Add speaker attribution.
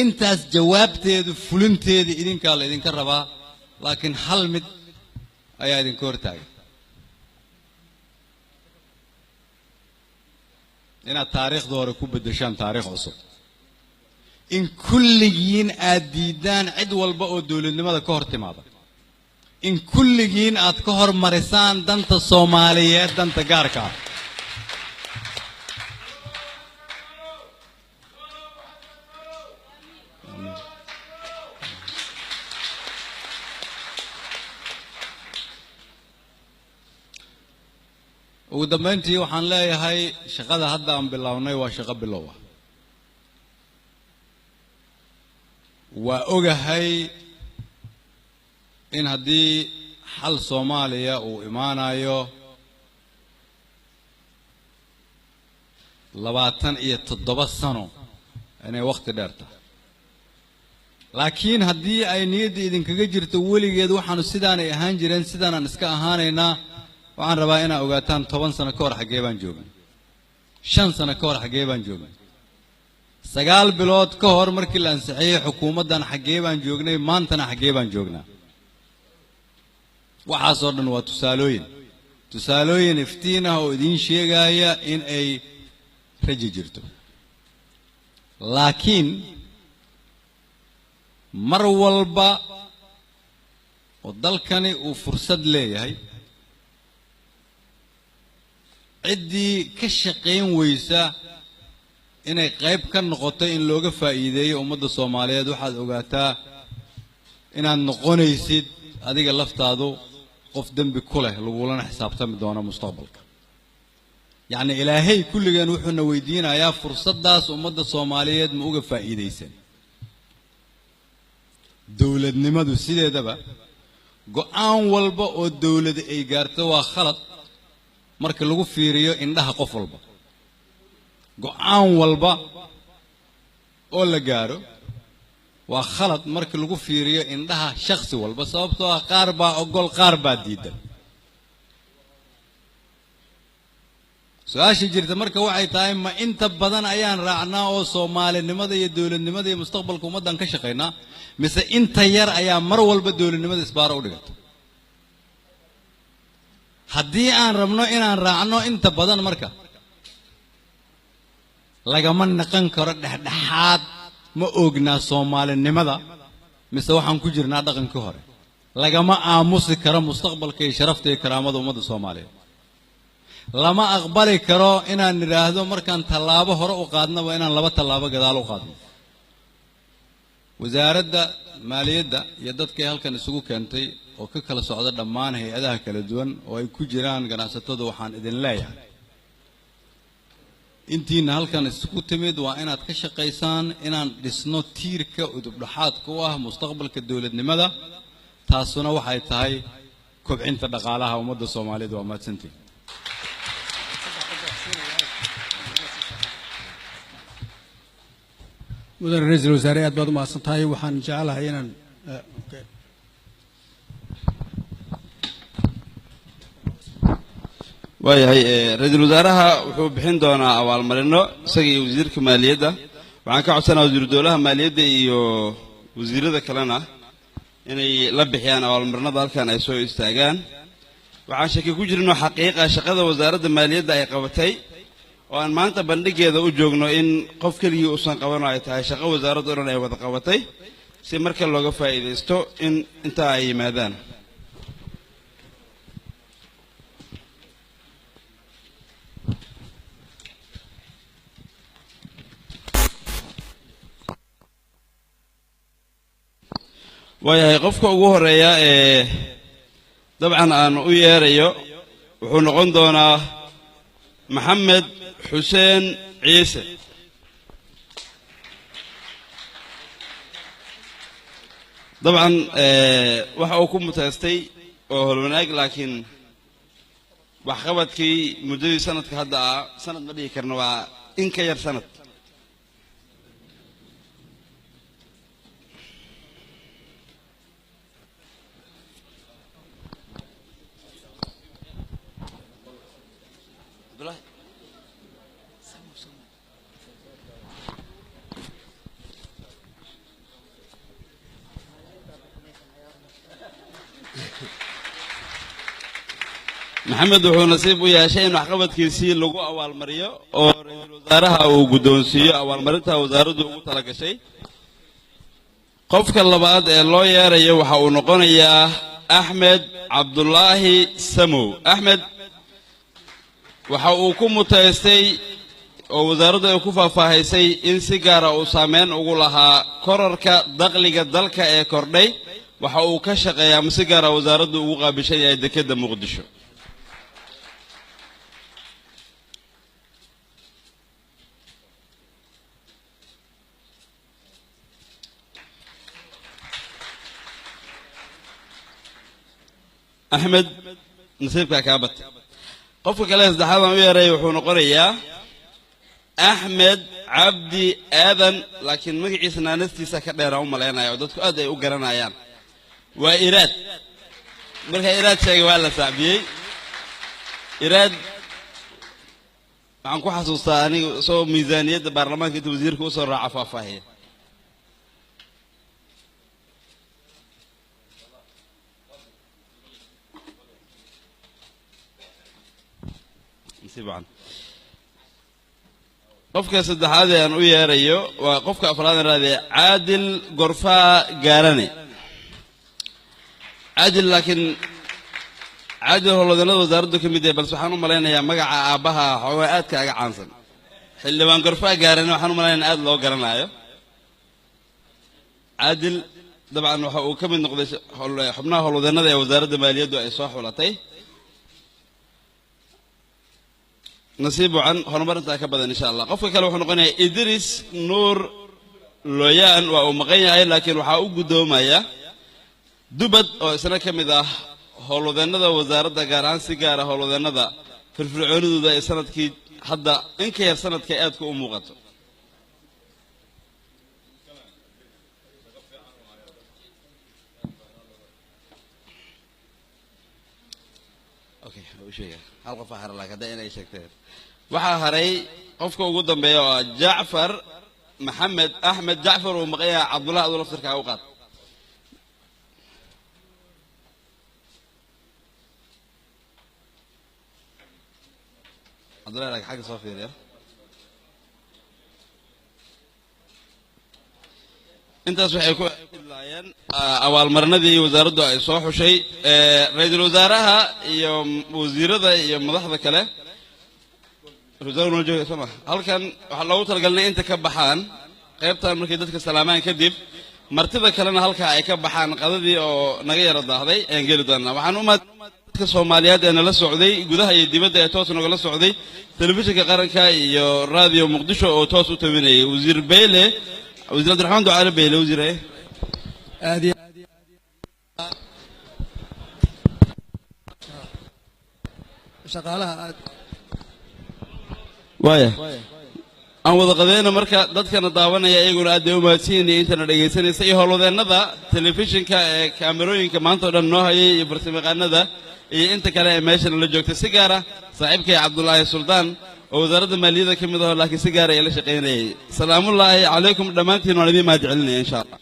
Speaker 1: intaas jawaabteedu fulinteedu idinka la idinka rabaa laakiin hal mid ayaa idin hortaagan inaad taariikhda hore ku bedeshaan taariikh cusub in kulligiin aad diidaan cid walba oo dawladnimada ka hor timaada in kulligiin aad ka hormarisaan danta Soomaaliyeed danta gaarka ah ugu dambeyntii waxaan leeyahay shaqada hadda aan bilownay waa shaqo bilow ah waa ogahay in haddii xal Soomaaliya uu imaanayo 27 sano inay waqti dheer tahay laakiin haddii ay niyadda idinkaga jirto weligeed waxaanu sidaanay ahaan jireen sidaanaan iska ahaanaynaa waxaan rabaa inaa ogaataan 10 sano ka hor xagee baan joognay 5 sano ka hor xagee baan joognay 9 bilood ka hor markii la ansixiyay xukuumaddan xagee baan joognay maantana xagee baan joognaa waxaas oo dhan waa tusaalooyin iftiin ah oo idin sheegaya in ay rajo jirto laakiin mar walba oo dalkani uu fursad leeyahay ciddii ka shaqayn weysa inay qayb ka noqoto in looga faa'iideeyo ummadda Soomaaliyeed waxaad ogaataa inaad noqonaysid adiga laftaadu qof dambi ku leh lagulana xisaabtami doono mustaqbalka yacni ilaahay kulligan wuxuuna weydiinayaa fursadaas ummadda Soomaaliyeed ma uga faa'iideysan dawladnimadu sideedaba go'aan walba oo dawlad ay gaarto waa khalad marka lagu fiiriyo indhaha qof walba go'aan walba oo la gaaro waa khalad marka lagu fiiriyo indhaha shakhsi walba sababtoo ah qaar baa ogol qaar baa diidan su'aasha jirta marka waxay tahay ma inta badan ayaan raacnaa oo Soomaalinimada iyo dawladnimada iyo mustaqbalka ummadan ka shaqeynaa mise inta yar ayaa mar walba dawladnimada isbaaro u dhigata haddii aan rabno inaan raacno inta badan marka lagama naqan karo dhexdhexaad ma oognaa Soomaalinimada mise waxaan ku jirnaa dhaqankii hore lagama aamusi karo mustaqbalka iyo sharafta iyo karaamada ummadda Soomaaliyeed lama aqbali karo inaan niraahdo markaan tallaabo hore u qaadnaba inaan 2 tallaabo gadaal u qaadno wasaaradda maaliyadda iyo dadka halkan isugu keentay oo ka kala socda dhammaan hay'adaha kala duwan oo ay ku jiraan ganacsatada waxaan idin leeyahay intiina halkan isugu timid waa inaad ka shaqaysaan inaan dhisno tiirka udub dhaxaadka u ah mustaqbalka dawladnimada taasuna waxay tahay kobcinta dhaqaalaha ummadda Soomaaliyeed waa mahadsantiin
Speaker 2: مدير رئيس الوزراء بعد ما أصنتهاي وحن جعلها هنا
Speaker 3: وهي رئيس الوزراء وحين دونا أول مرة سجى وزير كمالية ده وعن كعسنا وزير الدولة مالية ده وزير ده كلنا يعني لبح يعني أول مرة ذلك كان يسوي استعجان وعن شكل كوجر إنه حقيقة شقة وزارة المالية ده يقبتي وأن ما أنت بندق هذا وجوجنا إن قف كلي أصلا قبنا يتها شقة وزارة دورنا يوضع قبتي سمرك اللغة فائدة استو إن أنت أي مادان ويا قفك أقوه ريا طبعا أنا ويا ريا وحنقول دونا محمد حسين عيسى طبعا وحاكم متأستي وهالوناك لكن وحقبتك مدري سنة كهذا سنة بدي كرنوا إن كير سنة maxamed wuxuu nasiib u yeeshay in waxqabadkiisii lagu abaalmariyo oo ra'iisul wasaaraha uu guddoonsiiyo abaalmarinta wasaaraddu ugu talagashay qofka labaad ee loo yeerayo waxa uu noqonayaa axmed cabdulaahi samow axmed waxa uu ku mutaystay oo wasaaraddu ay ku faahfaahisay in si gaara uu saameyn ugu lahaa korarka dakhliga dalka ee kordhay waxa uu ka shaqeeyaa ama si gaara wasaaraddu ugu qaabishan yahay dekedda muqdisho axmed nasiibkaa kaa batay qofka kale saddexaad aan u yeeray wuxuu noqonayaa axmed cabdi aadan laakiin magaciisa naanastiisa ka dheeraan u malaynaya oo dadku aad ay u garanayaan waa iraad marka iraad sheegay waa la saacbiyey iraad waxaan ku xasuustaa aniga soo miisaaniyadda baarlamaanka inta wasiirka u soo raaca faahfaahiya qofka saddexaad ee aan u yeerayo waa qofka afraad aan raadiyay caadil gorfaa gaarane caadil laakiin caadil howlwadeennada wasaaraddu ka mid yahay balse waxaan u malaynayaa magaca aabbaha xoogaa aad kaaga caansan xildhibaan gorfaa gaarane waxaan u malaynaya aad loo garanaayo caadil dabcan waxa uu ka mid noqday xubnaha howlwadeennada ee wasaaradda maaliyaddu ay soo xulatay nasiib wacan horumar intaa ka badan insha allah qofka kale wuxuu noqonayaa idris nuur looyaan waa uu maqan yahay laakiin waxaa u guddoomaya dubad oo isna ka mid ah howlwadeennada wasaaradda gaar ahaan si gaara howlwadeennada firfircoonidooda ee sanadkii hadda in ka yar sanadka aadka u muuqato hal qof aa haray laakiin hadda inay sheegteen waxaa haray qofka ugu dambeeya oo jacfar maxamed axmed jacfar uu maqan yahay cabdullah aduu laftirkaa u qaad cabdullah laakiin xagga soo fiiriya intaas waxay ku idlaayeen abaalmarinadii wasaaraddu ay soo xushay ra'iisul wasaaraha iyo wasiirada iyo madaxda kale halkan waxaa loogu talagalnay inta ka baxaan qaybtan markay dadka salaamaan kadib martida kalena halkaa ay ka baxaan qadadii oo naga yara daahday ayaan geli doonaa waxaan u dadka Soomaaliyeed ee nala socday gudaha iyo dibadda ee toos nagala socday telefishinka qaranka iyo raadiyo Muqdisho oo toos u taminayay wasiir Beyle وزير عبد الرحمن دعاء بيله وزير ايه
Speaker 2: ادي shaqaalaha
Speaker 3: waaya aan wada qadeena marka dadkana daawanaya iyaguna aad u mahadsanyihiin intana dhageysanaysa iyo howlwadeennada telefishinka ee kaamirooyinka maanta oo dhan noo hayay iyo bartilmaqaanada iyo inta kale ee meesha la joogtay si gaar ah saaxiibkay Cabdullaahi Suldaan oo wasaaradda maaliyadda ka mid ah laakiin si gaar ah ay la shaqeynayay salaamullaahi calaykum dhamaantiin waan idin mahad celinaya insha Allah